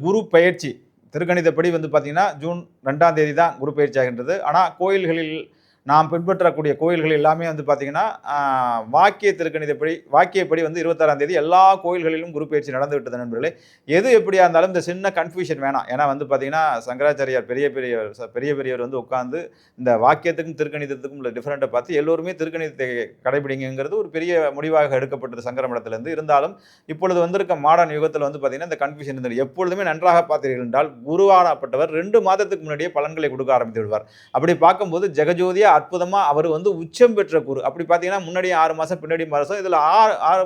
குரு பெயர்ச்சி திருக்கணிதப்படி வந்து பார்த்தீங்கன்னா, ஜூன் 2ஆம் தேதி தான் குரு பெயர்ச்சி ஆகின்றது. ஆனா கோயில்களில் நாம் பின்பற்றக்கூடிய கோயில்கள் எல்லாமே வந்து பார்த்தீங்கன்னா, வாக்கிய திருக்கணிதப்படி வாக்கியப்படி வந்து 26ஆம் தேதி எல்லா கோயில்களிலும் குரு பெயர்ச்சி நடந்து விட்டது நண்பர்களே. எது எப்படியா இருந்தாலும் இந்த சின்ன கன்ஃப்யூஷன் வேணாம். ஏன்னா வந்து பார்த்தீங்கன்னா, சங்கராச்சாரியார் பெரிய பெரியவர் வந்து உட்கார்ந்து இந்த வாக்கியத்துக்கும் திருக்கணிதத்துக்கும் உள்ள டிஃபரெண்ட்ட பார்த்து எல்லோருமே திருக்கணிதத்தை கடைபிடிங்கங்கிறது ஒரு பெரிய முடிவாக எடுக்கப்பட்டது சங்கர மடத்திலிருந்து. இருந்தாலும் இப்பொழுது வந்திருக்க மாடர்ன் யுகத்தில் வந்து பார்த்தீங்கன்னா, இந்த கன்ஃப்யூஷன் இருந்தது. எப்பொழுதுமே நன்றாக பார்த்தீர்கள் என்றால், குருவானப்பட்டவர் 2 மாதத்துக்கு முன்னாடியே பலன்களை கொடுக்க ஆரம்பித்து விடுவார். அப்படி பார்க்கும்போது ஜெகஜோதியா அற்புதமா அவர் வந்து உச்சம் பெற்ற குரு. அப்படி பார்த்தீங்கன்னா, முன்னாடி 6 மாசம், பின்னாடி மாசம் இதுல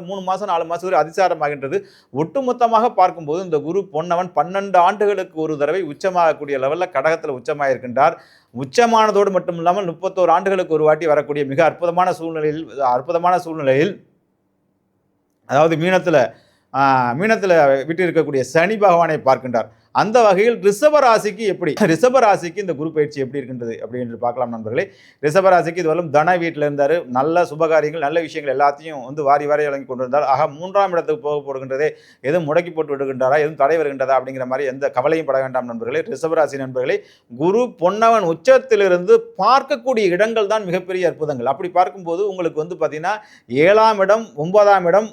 3 மாசம், 4 மாசம் வரை அதிசாரமாகின்றது. ஒட்டுமொத்தமாக பார்க்கும்போது இந்த குரு பொன்னவன் 12 ஆண்டுகளுக்கு ஒரு தடவை உச்சமாகக்கூடிய லெவல்ல கடகத்துல உச்சமாயிருக்கின்றார். உச்சமானதோடு மட்டும் இல்லாமல் 31 ஆண்டுகளுக்கு ஒரு வாட்டி வரக்கூடிய மிக அற்புதமான சூழ்நிலையில் அதாவது மீனத்துல விட்டு இருக்கக்கூடிய சனி பகவானை பார்க்கின்றார். அந்த வகையில் ரிஷப ராசிக்கு இந்த குரு பயிற்சி எப்படி இருக்கின்றது அப்படி என்று பார்க்கலாம் நண்பர்களே. ரிஷப ராசிக்கு இதுவரையும் தன வீட்டில் இருந்தார். நல்ல சுபகாரியங்கள் நல்ல விஷயங்கள் எல்லாத்தையும் வந்து வாரி வழங்கி கொண்டிருந்தார். ஆக 3ஆம் இடத்துக்கு போக போடுகின்றதே எதுவும் முடக்கி போட்டு விடுகின்றாரா, எதுவும் தடை வருகின்றதா அப்படிங்கிற மாதிரி எந்த கவலையும் பட வேண்டாம் நண்பர்களே. ரிஷபராசி நண்பர்களே, குரு பொன்னவன் உச்சத்திலிருந்து பார்க்கக்கூடிய இடங்கள் தான் மிகப்பெரிய அற்புதங்கள். அப்படி பார்க்கும்போது உங்களுக்கு வந்து பார்த்தீங்கன்னா 7ஆம் இடம், 9ஆம் இடம்,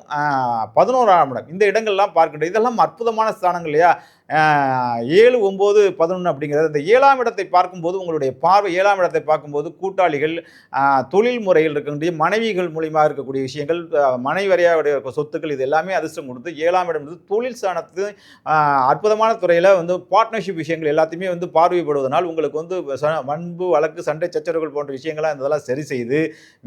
11ஆம் இடம் இந்த இடங்கள்லாம் பார்க்கின்றது. இதெல்லாம் அற்புதமான ஸ்தானங்கள் இல்லையா. 7, 9, 11 அப்படிங்கிறது இந்த 7ஆம் இடத்தை பார்க்கும்போது உங்களுடைய பார்வை 7ஆம் இடத்தை பார்க்கும்போது கூட்டாளிகள், தொழில் முறையில் இருக்கக்கூடிய மனைவிகள் மூலியமாக இருக்கக்கூடிய விஷயங்கள், மனைவரையாக சொத்துக்கள் இது எல்லாமே அதிர்ஷ்டம் கொடுத்து 7ஆம் இடம் வந்து தொழில் ஸ்தானத்து அற்புதமான துறையில் வந்து பார்ட்னர்ஷிப் விஷயங்கள் எல்லாத்தையுமே வந்து பார்வைப்படுவதனால் உங்களுக்கு வந்து வன்பு வழக்கு சண்டை சச்சரவுகள் போன்ற விஷயங்கள்லாம் இதெல்லாம் சரி செய்து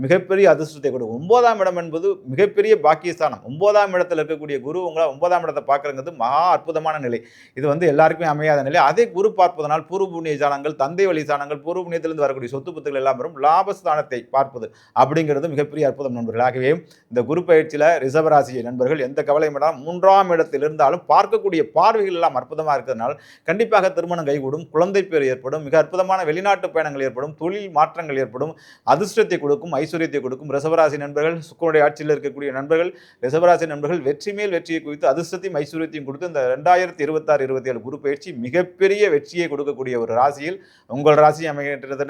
மிகப்பெரிய அதிர்ஷ்டத்தை கொடுக்கும். 9ஆம் இடம் என்பது மிகப்பெரிய பாக்கியஸ்தானம். 9ஆம் இடத்தில் இருக்கக்கூடிய குரு உங்களை 9ஆம் இடத்தை பார்க்கறது மகா அற்புதமான நிலை. இது வந்து எல்லாருக்குமே அமையாத நிலை. அதே குரு பார்ப்பதனால் பூர்வ புண்ணிய ஸ்தானங்கள், தந்தை வழி ஸ்தானங்கள், பூர்வ புண்ணியத்திலிருந்து வரக்கூடிய சொத்து பத்துக்கள் எல்லாம் வரும். லாபஸ்தானத்தை பார்ப்பது அப்படிங்கிறது மிகப்பெரிய அற்புதம் நண்பர்கள். ஆகவே இந்த குரு பயிற்சியில் ரிஷபராசி நண்பர்கள் எந்த கவலையும் வேண்டாம். 3ஆம் இடத்தில் இருந்தாலும் பார்க்கக்கூடிய பார்வைகள் எல்லாம் அற்புதமாக இருக்கிறதுனால கண்டிப்பாக திருமணம் கைகூடும், குழந்தை பேர் ஏற்படும், மிக அற்புதமான வெளிநாட்டு பயணங்கள் ஏற்படும், தொழில் மாற்றங்கள் ஏற்படும், அதிர்ஷ்டத்தை கொடுக்கும், ஐஸ்வர்யத்தை கொடுக்கும். ரிஷபராசி நண்பர்கள் சுக்கிரனுடைய ஆட்சியில் இருக்கக்கூடிய நண்பர்கள், ரிஷபராசி நண்பர்கள் வெற்றி மேல் வெற்றியை குறித்து அதிர்ஷ்டத்தையும் ஐஸ்வர்யத்தையும் கொடுத்து இந்த 2026-27 குரு பயிற்சி மிகப்பெரிய வெற்றியை கொடுக்கக்கூடிய ஒரு ராசியில் உங்கள் ராசி அமைகின்றது.